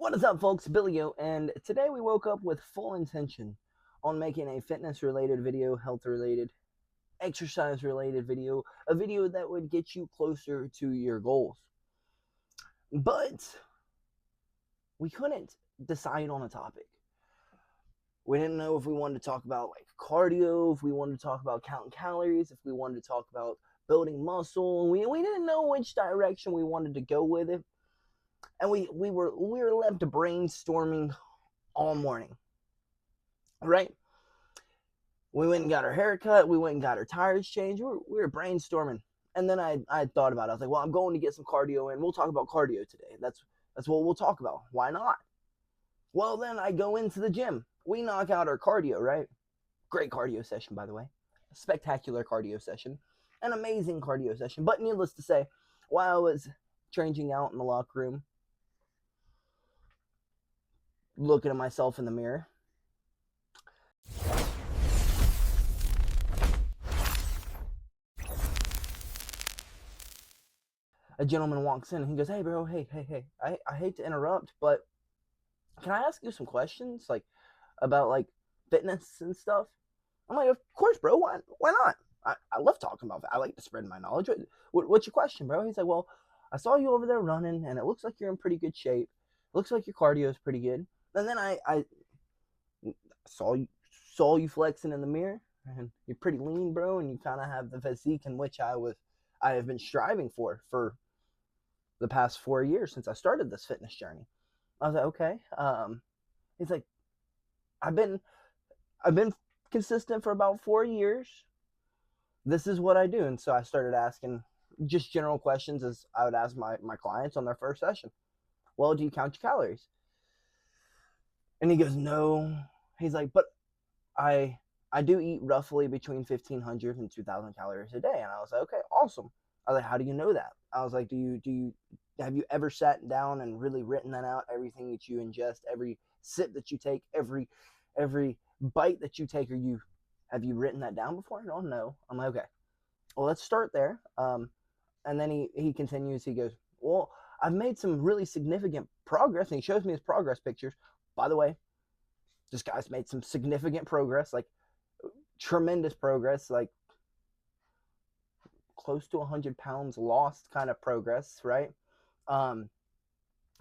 What is up, folks? Billio, and today we woke up with full intention on making a fitness-related video, health-related, exercise-related video, a video that would get you closer to your goals. But we couldn't decide on a topic. We didn't know if we wanted to talk about like cardio, if we wanted to talk about counting calories, if we wanted to talk about building muscle. We didn't know which direction we wanted to go with it. And we were left brainstorming all morning, right? We went and got our hair cut. We went and got our tires changed. We were brainstorming. And then I thought about it. I was like, well, I'm going to get some cardio in. We'll talk about cardio today. That's what we'll talk about. Why not? Well, then I go into the gym. We knock out our cardio, right? Great cardio session, by the way. A spectacular cardio session. An amazing cardio session. But needless to say, while I was changing out in the locker room, looking at myself in the mirror, a gentleman walks in and he goes, hey, bro, hey. I hate to interrupt, but can I ask you some questions, like, about, like, fitness and stuff? I'm like, of course, bro. Why not? I love talking about it. I like to spread my knowledge. What's your question, bro? He's like, well, I saw you over there running, and it looks like you're in pretty good shape. It looks like your cardio is pretty good. And then I saw you flexing in the mirror, and you're pretty lean, bro, and you kind of have the physique in which I have been striving for the past 4 years since I started this fitness journey. I was like, okay. He's like, I've been consistent for about 4 years. This is what I do. And so I started asking just general questions as I would ask my clients on their first session. Well, do you count your calories? And he goes, no. He's like, but I do eat roughly between 1,500 and 2,000 calories a day. And I was like, okay, awesome. I was like, how do you know that? I was like, have you ever sat down and really written that out? Everything that you ingest, every sip that you take, every bite that you take, have you written that down before? No. I'm like, okay, well, let's start there. And then he continues. He goes, well, I've made some really significant progress. And he shows me his progress pictures. By the way, this guy's made some significant progress, like tremendous progress, like close to 100 pounds lost kind of progress, right? And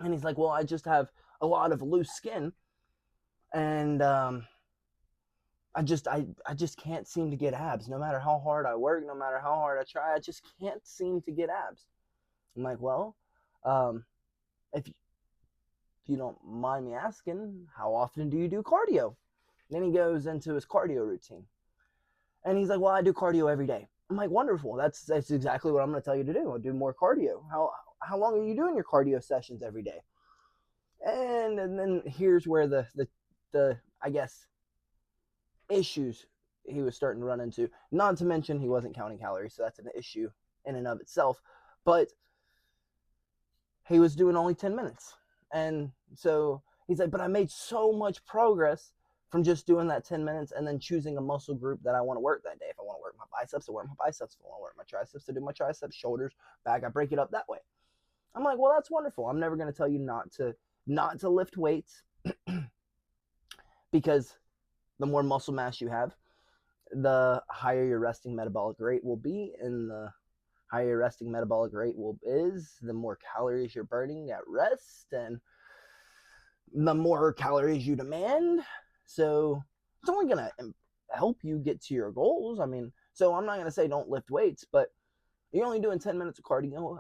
he's like, well, I just have a lot of loose skin, and I just can't seem to get abs. No matter how hard I work, no matter how hard I try, I just can't seem to get abs. I'm like, well, if you don't mind me asking, how often do you do cardio? Then he goes into his cardio routine. And he's like, well, I do cardio every day. I'm like, wonderful. That's exactly what I'm going to tell you to do. I'll do more cardio. How long are you doing your cardio sessions every day? And then here's where the I guess issues he was starting to run into. Not to mention he wasn't counting calories, so that's an issue in and of itself. But he was doing only 10 minutes. And so he's like, but I made so much progress from just doing that 10 minutes and then choosing a muscle group that I want to work that day. If I want to work my biceps, I work my biceps. If I want to work my triceps, I do my triceps, shoulders, back. I break it up that way. I'm like, well, that's wonderful. I'm never going to tell you not to lift weights because the more muscle mass you have, the higher your resting metabolic rate will be, and the higher your resting metabolic rate is, the more calories you're burning at rest, and the more calories you demand. So it's only going to help you get to your goals. I mean, so I'm not going to say don't lift weights, but you're only doing 10 minutes of cardio.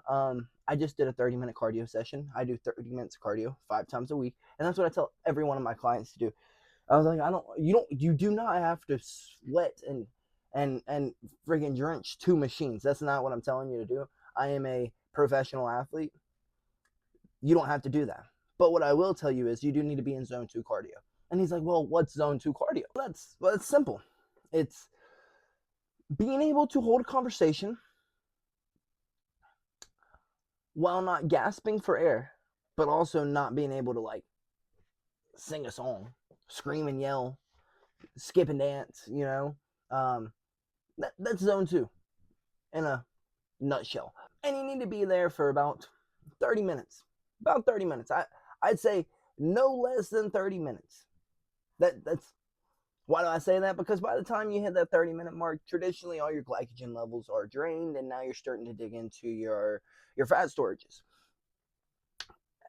I just did a 30-minute cardio session. I do 30 minutes of cardio 5 times a week, and that's what I tell every one of my clients to do. I was like, you do not have to sweat and friggin' drench 2 machines. That's not what I'm telling you to do. I am a professional athlete. You don't have to do that. But what I will tell you is you do need to be in zone 2 cardio. And he's like, well, what's zone 2 cardio? That's simple. It's being able to hold a conversation while not gasping for air, but also not being able to, like, sing a song, scream and yell, skip and dance, that's zone 2 in a nutshell. And you need to be there for about 30 minutes. I'd say no less than 30 minutes. That's why do I say that? Because by the time you hit that 30-minute mark, traditionally all your glycogen levels are drained, and now you're starting to dig into your fat storages.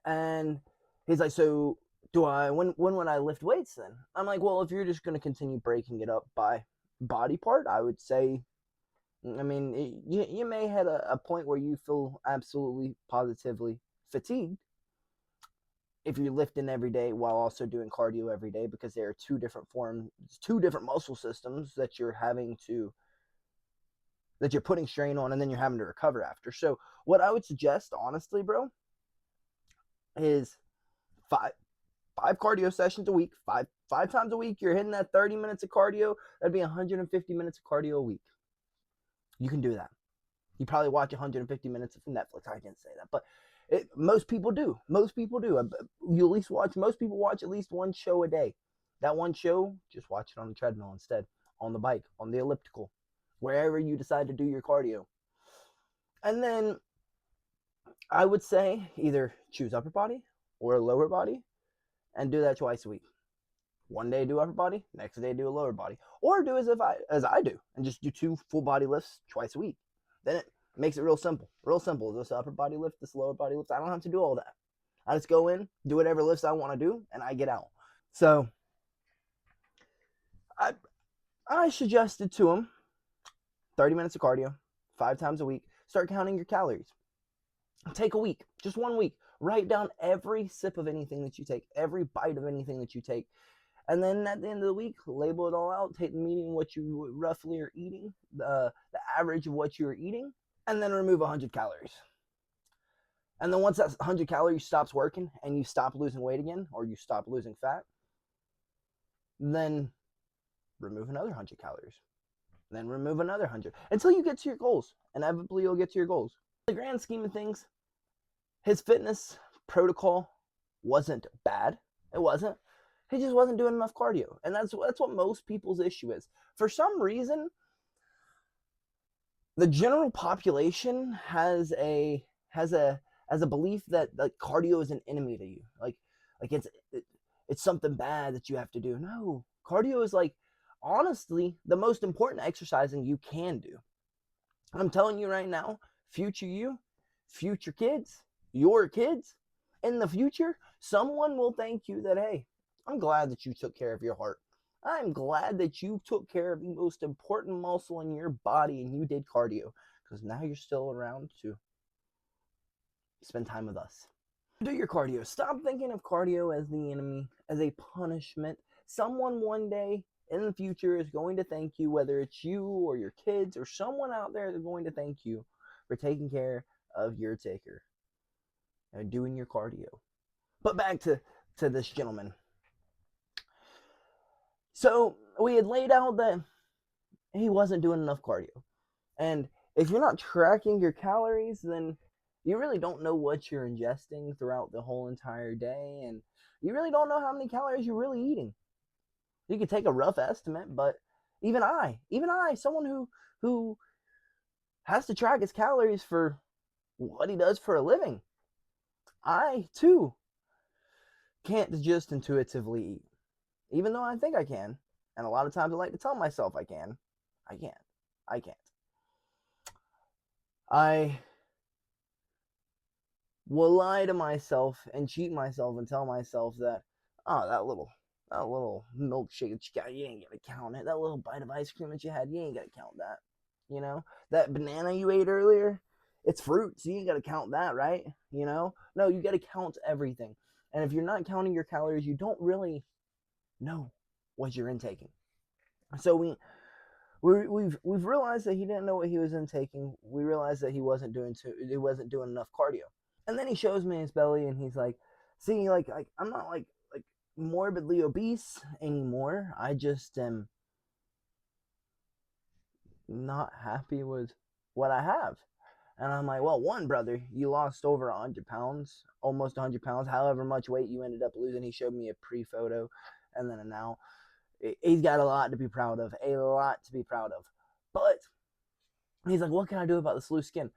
And he's like, so do I? When would I lift weights then? I'm like, well, if you're just going to continue breaking it up by body part, I would say, I mean, you may hit a point where you feel absolutely positively fatigued if you're lifting every day while also doing cardio every day, because there are two different forms, two different muscle systems that you're putting strain on, and then you're having to recover after. So what I would suggest, honestly, bro, is five cardio sessions a week, five times a week. You're hitting that 30 minutes of cardio. That'd be 150 minutes of cardio a week. You can do that. You probably watch 150 minutes of Netflix. I can't say that, but most people do. Most people do. You at least watch. Most people watch at least one show a day. That one show, just watch it on the treadmill instead, on the bike, on the elliptical, wherever you decide to do your cardio. And then I would say either choose upper body or lower body, and do that twice a week. One day do upper body, next day do a lower body, or do as I do, and just do 2 full body lifts twice a week. Then it makes it real simple. Real simple. This upper body lift, this lower body lift. I don't have to do all that. I just go in, do whatever lifts I want to do, and I get out. So I suggested to him 30 minutes of cardio, 5 times a week. Start counting your calories. Take a week, just 1 week. Write down every sip of anything that you take, every bite of anything that you take. And then at the end of the week, label it all out, take the median of what you roughly are eating, the average of what you're eating, and then remove 100 calories. And then once that 100 calories stops working and you stop losing weight again, or you stop losing fat, then remove another 100 calories. Then remove another 100 until you get to your goals. Inevitably, you'll get to your goals. In the grand scheme of things, his fitness protocol wasn't bad. It wasn't. He just wasn't doing enough cardio. And that's what most people's issue is. For some reason, the general population has a belief that like cardio is an enemy to you. Like it's something bad that you have to do. No, cardio is like honestly the most important exercising you can do. I'm telling you right now, future you, future kids, your kids, in the future, someone will thank you that, hey, I'm glad that you took care of your heart. I'm glad that you took care of the most important muscle in your body and you did cardio, because now you're still around to spend time with us. Do your cardio. Stop thinking of cardio as the enemy, as a punishment. Someone one day in the future is going to thank you, whether it's you or your kids or someone out there is going to thank you for taking care of your taker and doing your cardio. But back to this gentleman. So we had laid out that he wasn't doing enough cardio. And if you're not tracking your calories, then you really don't know what you're ingesting throughout the whole entire day. And you really don't know how many calories you're really eating. You can take a rough estimate, but even I, someone who has to track his calories for what he does for a living, I too can't just intuitively eat. Even though I think I can, and a lot of times I like to tell myself I can, I can't. I will lie to myself and cheat myself and tell myself that, oh, that little milkshake that you got, you ain't gonna count it. That little bite of ice cream that you had, you ain't gonna count that. You know, that banana you ate earlier, it's fruit, so you ain't gotta count that, right? You know, no, you gotta count everything. And if you're not counting your calories, you don't really know what you're intaking. So we've realized that he didn't know what he was intaking. We realized that he wasn't doing enough cardio. And then he shows me his belly, and he's like, "See, like I'm not like morbidly obese anymore. I just am not happy with what I have." And I'm like, "Well, one, brother, you lost over 100 pounds, almost 100 pounds, however much weight you ended up losing." He showed me a pre-photo and then a now. He's got a lot to be proud of, But he's like, "What can I do about this loose skin?"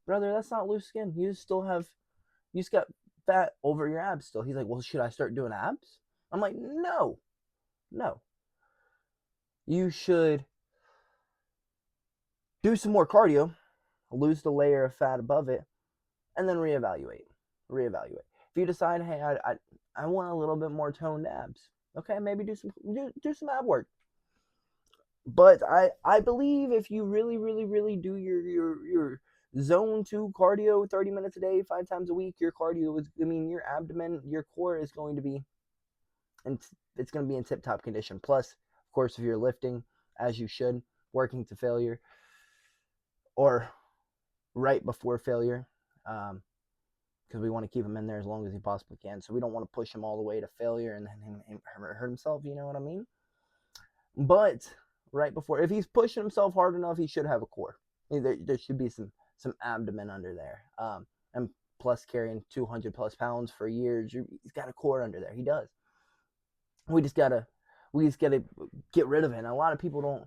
Brother, that's not loose skin. You just got fat over your abs still. He's like, well, should I start doing abs? I'm like, no. You should do some more cardio, lose the layer of fat above it, and then reevaluate. If you decide, hey, I want a little bit more toned abs, okay, maybe do some ab work. But I believe if you really do your zone 2 cardio 30 minutes a day, 5 times a week, your cardio is, your abdomen, your core is going to be, and it's going to be in tip-top condition. Plus, of course, if you're lifting as you should, working to failure or right before failure, because we want to keep him in there as long as he possibly can. So we don't want to push him all the way to failure and then him hurt himself, you know what I mean? But right before, if he's pushing himself hard enough, he should have a core. There should be some abdomen under there. And plus carrying 200 plus pounds for years, he's got a core under there. He does. We just gotta get rid of it. And a lot of people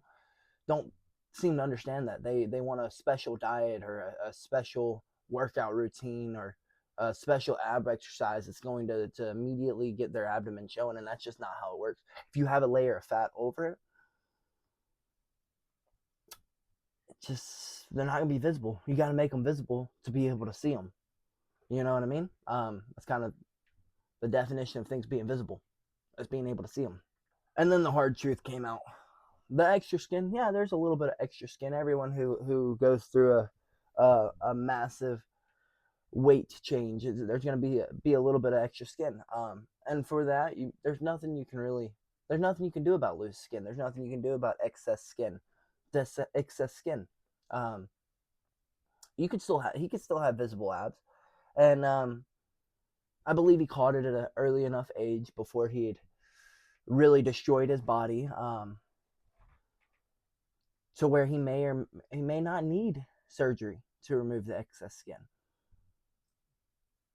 don't seem to understand that. They want a special diet or a special workout routine or a special ab exercise that's going to immediately get their abdomen showing, and that's just not how it works. If you have a layer of fat over it, they're not gonna be visible. You got to make them visible to be able to see them. You know what I mean? That's kind of the definition of things being visible, is being able to see them. And then the hard truth came out. The extra skin, yeah, there's a little bit of extra skin. Everyone who goes through a massive weight change, there's going to be a little bit of extra skin. And for that, there's nothing you can do about loose skin. There's nothing you can do about excess skin. Excess skin. He could still have visible abs, and I believe he caught it at an early enough age before he had really destroyed his body, to where he may not need surgery to remove the excess skin.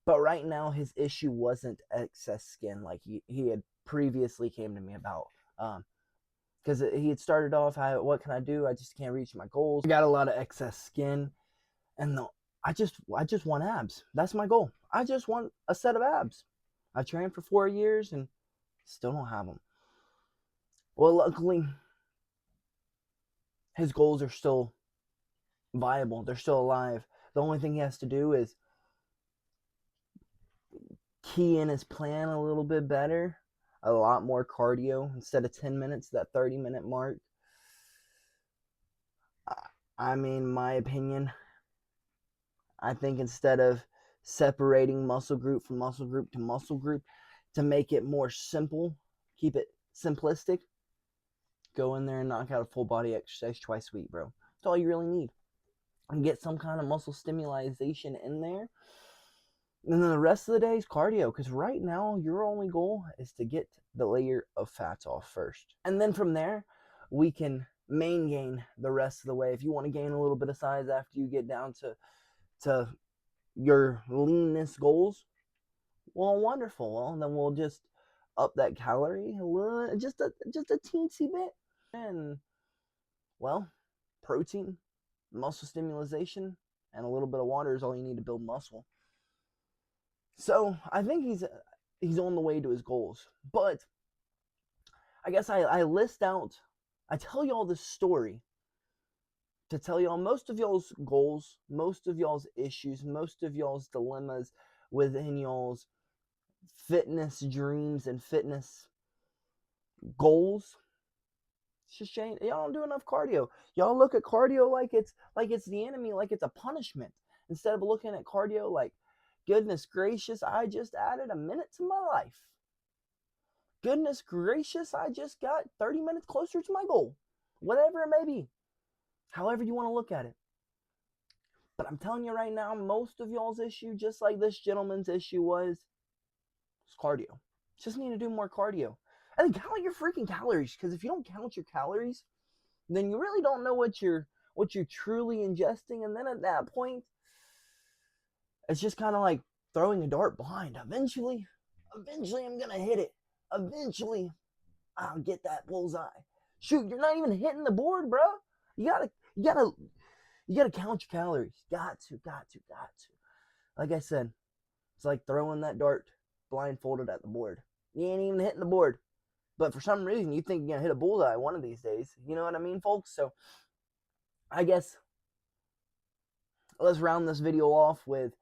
But right now, his issue wasn't excess skin like he had previously came to me about. Because he had started off, what can I do? I just can't reach my goals. I got a lot of excess skin, and I just want abs. That's my goal. I just want a set of abs. I trained for 4 years and still don't have them. Well, luckily, his goals are still viable. They're still alive. The only thing he has to do is key in his plan a little bit better. A lot more cardio instead of 10 minutes, that 30-minute mark. My opinion, I think instead of separating muscle group from muscle group to muscle group, to make it more simple, keep it simplistic, go in there and knock out a full body exercise twice a week, bro. That's all you really need. And get some kind of muscle stimulation in there. And then the rest of the day is cardio, because right now your only goal is to get the layer of fats off first. And then from there, we can main gain the rest of the way. If you want to gain a little bit of size after you get down to your leanness goals, well, wonderful. Well, then we'll just up that calorie a little, just a teensy bit. And, well, protein, muscle stimulation, and a little bit of water is all you need to build muscle. So I think he's on the way to his goals. But I guess I tell y'all this story to tell y'all most of y'all's goals, most of y'all's issues, most of y'all's dilemmas within y'all's fitness dreams and fitness goals. It's just shame y'all don't do enough cardio. Y'all look at cardio like it's the enemy, like it's a punishment, instead of looking at cardio like, goodness gracious, I just added a minute to my life. Goodness gracious, I just got 30 minutes closer to my goal. Whatever it may be. However you want to look at it. But I'm telling you right now, most of y'all's issue, just like this gentleman's issue was cardio. Just need to do more cardio. And then count your freaking calories. Because if you don't count your calories, then you really don't know what you're truly ingesting. And then at that point, it's just kind of like throwing a dart blind. Eventually I'm going to hit it. Eventually, I'll get that bullseye. Shoot, you're not even hitting the board, bro. You gotta count your calories. Got to. Like I said, It's like throwing that dart blindfolded at the board. You ain't even hitting the board. But for some reason, you think you're going to hit a bullseye one of these days. You know what I mean, folks? So I guess let's round this video off with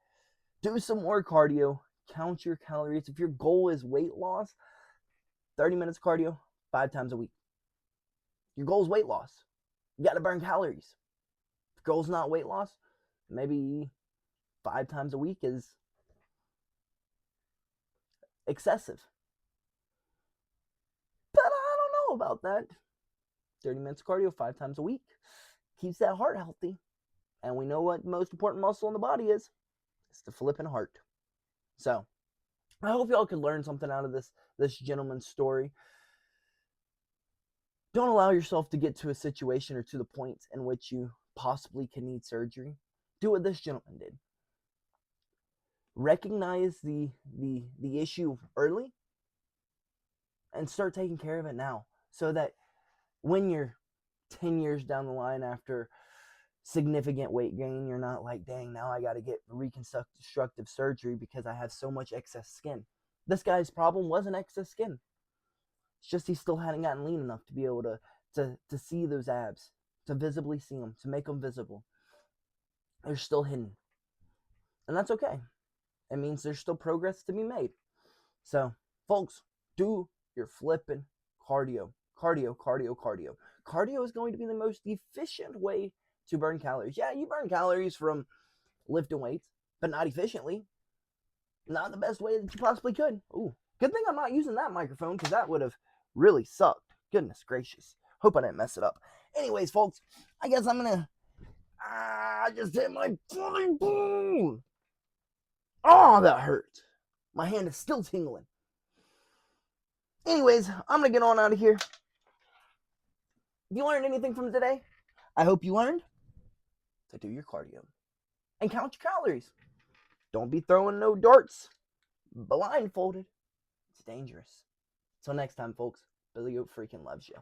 do some more cardio, count your calories. If your goal is weight loss, 30 minutes cardio, 5 times a week. Your goal is weight loss. You got to burn calories. If your goal is not weight loss, maybe 5 times a week is excessive. But I don't know about that. 30 minutes cardio, 5 times a week. Keeps that heart healthy. And we know what the most important muscle in the body is. It's the flipping heart. So, I hope y'all could learn something out of this gentleman's story. Don't allow yourself to get to a situation or to the point in which you possibly can need surgery. Do what this gentleman did. Recognize the issue early and start taking care of it now, so that when you're 10 years down the line after significant weight gain, you're not like, dang, now I got to get reconstructive surgery because I have so much excess skin. This guy's problem wasn't excess skin. It's just he still hadn't gotten lean enough to be able to see those abs, to visibly see them, to make them visible. They're still hidden. And that's okay. It means there's still progress to be made. So, folks, do your flipping cardio. Cardio, cardio, cardio. Cardio is going to be the most efficient way to burn calories. Yeah, you burn calories from lifting weights, but not efficiently. Not the best way that you possibly could. Ooh, good thing I'm not using that microphone, because that would have really sucked. Goodness gracious. Hope I didn't mess it up. Anyways, folks, I guess I'm gonna... I just hit my fucking bone. Oh, that hurt. My hand is still tingling. Anyways, I'm gonna get on out of here. If you learned anything from today, I hope you learned to do your cardio and count your calories. Don't be throwing no darts blindfolded. It's dangerous. Till next time, folks, Billy Oat freaking loves you.